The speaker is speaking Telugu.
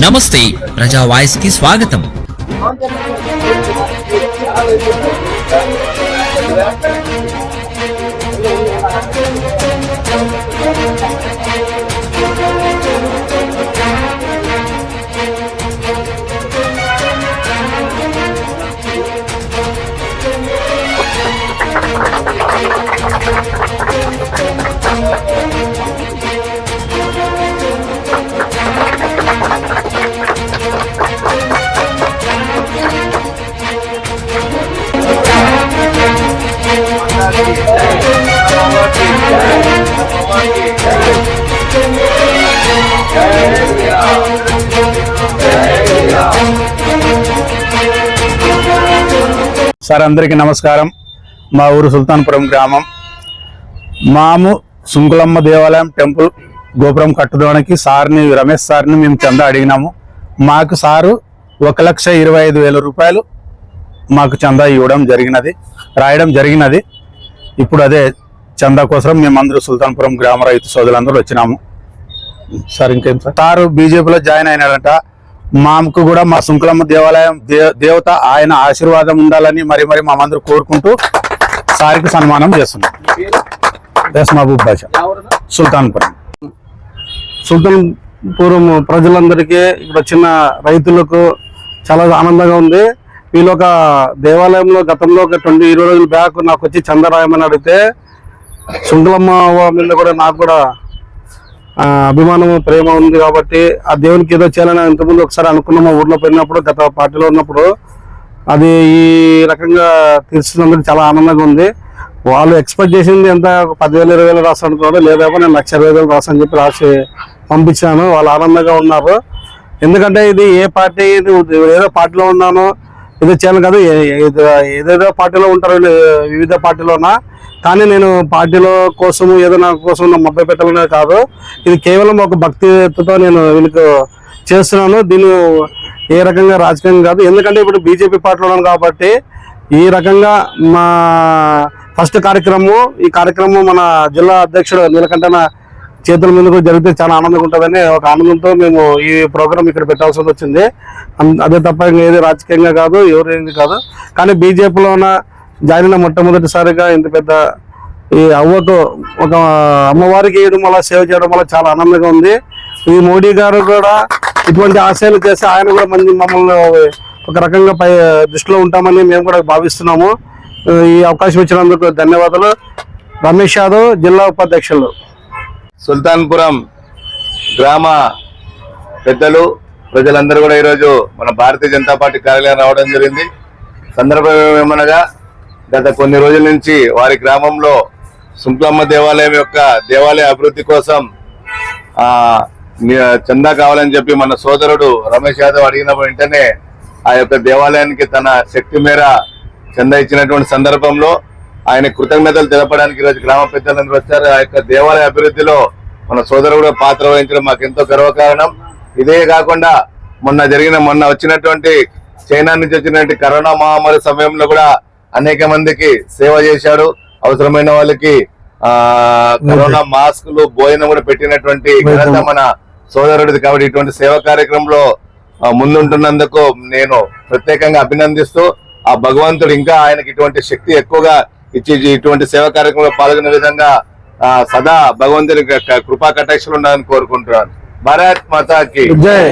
నమస్తే ప్రజా వాయిస్ కి స్వాగతం. సార్ అందరికీ నమస్కారం. మా ఊరు సుల్తాన్పురం గ్రామం. మాము సుంకులమ్మ దేవాలయం టెంపుల్ గోపురం కట్టుకోవడానికి సార్ని రమేష్ సార్ని మేము చందా అడిగినాము. మాకు సారు 1,25,000 రూపాయలు మాకు చందా రాయడం జరిగినది. ఇప్పుడు అదే చందా కోసం మేమందరూ సుల్తాన్పురం గ్రామ రైతు సోదరులందరూ వచ్చినాము. సార్ ఇంకేం సార్ బీజేపీలో జాయిన్ అయినాడంట. మాకు కూడా మా సుంకులమ్మ దేవాలయం దేవత ఆయన ఆశీర్వాదం ఉండాలని మరి మామందరూ కోరుకుంటూ సారికి సన్మానం చేస్తున్నాం. మహబూబ్ బాషా, సుల్తాన్పురం ప్రజలందరికీ ఇక్కడ వచ్చిన రైతులకు చాలా ఆనందంగా ఉంది. వీళ్ళు ఒక దేవాలయంలో గతంలో ఒక 20 రోజుల బ్యాక్ నాకు వచ్చి చందా రాయమని అడిగితే సుంకులమ్మ మీద కూడా నాకు కూడా అభిమానం ప్రేమ ఉంది కాబట్టి ఆ దేవునికి ఏదో చేయాలని ఇంతకుముందు ఒకసారి అనుకున్నాము. ఊర్లో పోయినప్పుడు గత పార్టీలో ఉన్నప్పుడు అది ఈ రకంగా తీర్చినందుకు చాలా ఆనందంగా ఉంది. వాళ్ళు ఎక్స్పెక్ట్ చేసింది ఎంత 10,000 20,000 రాసి అనుకున్నాడు, లేదా నేను 1,20,000 రాసి అని చెప్పి రాసి పంపించాను. వాళ్ళు ఆనందంగా ఉన్నారు. ఎందుకంటే ఇది ఏ పార్టీ, ఏదో పార్టీలో ఉన్నాను ఏదో చేయాలి కాదు, ఏదేదో పార్టీలో ఉంటారు వివిధ పార్టీలోనా, కానీ నేను పార్టీలో కోసం ఏదో నా కోసం నా మొబ్బై పెట్టాలనే కాదు. ఇది కేవలం ఒక భక్తితో నేను వీళ్ళకి చేస్తున్నాను. దీన్ని ఏ రకంగా రాజకీయం కాదు. ఎందుకంటే ఇప్పుడు బీజేపీ పార్టీలో ఉన్నాను కాబట్టి ఈ రకంగా మా ఫస్ట్ ఈ కార్యక్రమం మన జిల్లా అధ్యక్షుడు నీలకంఠన చేతుల మీద కూడా జరిగితే చాలా ఆనందంగా ఉంటుందని ఒక ఆనందంతో మేము ఈ ప్రోగ్రాం ఇక్కడ పెట్టాల్సి వచ్చింది. అదే తప్ప ఏది రాజకీయంగా కాదు, ఎవరేది కాదు. కానీ బీజేపీలో ఉన్న జాయిన్ అయిన మొట్టమొదటిసారిగా ఇంత పెద్ద ఈ అవ్వకు ఒక అమ్మవారికి వేయడం వల్ల సేవ చేయడం వల్ల చాలా ఆనందంగా ఉంది. ఈ మోడీ గారు కూడా ఇటువంటి ఆశయాలు చేసి ఆయన కూడా మమ్మల్ని ఒక రకంగా దృష్టిలో ఉంటామని మేము కూడా భావిస్తున్నాము. ఈ అవకాశం ఇచ్చినందుకు ధన్యవాదాలు. రమేష్ యాదవ్, జిల్లా ఉపాధ్యక్షులు. సుల్తాన్పురం గ్రామ పెద్దలు ప్రజలందరూ కూడా ఈరోజు మన భారతీయ జనతా పార్టీ కార్యాలయం రావడం జరిగింది. సందర్భం ఏమనగా గత కొన్ని రోజుల నుంచి వారి గ్రామంలో సుంకులమ్మ దేవాలయం యొక్క దేవాలయ అభివృద్ధి కోసం చందా కావాలని చెప్పి మన సోదరుడు రమేష్ యాదవ్ అడిగిన వెంటనే ఆ యొక్క దేవాలయానికి తన శక్తి మేర చందా ఇచ్చినటువంటి సందర్భంలో ఆయన కృతజ్ఞతలు తెలపడానికి ఈరోజు గ్రామ పెద్దలందరూ వచ్చారు. ఆ యొక్క దేవాలయ అభివృద్ధిలో మన సోదరుడు పాత్ర వహించడం మాకు ఎంతో గర్వకారణం. ఇదే కాకుండా మొన్న వచ్చినటువంటి చైనా నుంచి వచ్చినటువంటి కరోనా మహమ్మారి సమయంలో కూడా అనేక మందికి సేవ చేశాడు. అవసరమైన వాళ్ళకి కరోనా మాస్కులు, భోజనం కూడా పెట్టినటువంటి ఘనత మన సోదరుడిది. కాబట్టి ఇటువంటి సేవా కార్యక్రమంలో ముందుంటున్నందుకు నేను ప్రత్యేకంగా అభినందిస్తూ ఆ భగవంతుడు ఇంకా ఆయనకి ఇటువంటి శక్తి ఎక్కువగా ఇచ్చి ఇటువంటి సేవా కార్యక్రమంలో పాల్గొనే విధంగా సదా భగవంతుని కృపా కటాక్షలు ఉండాలని కోరుకుంటున్నాను. భారత్ మాతాకి జై.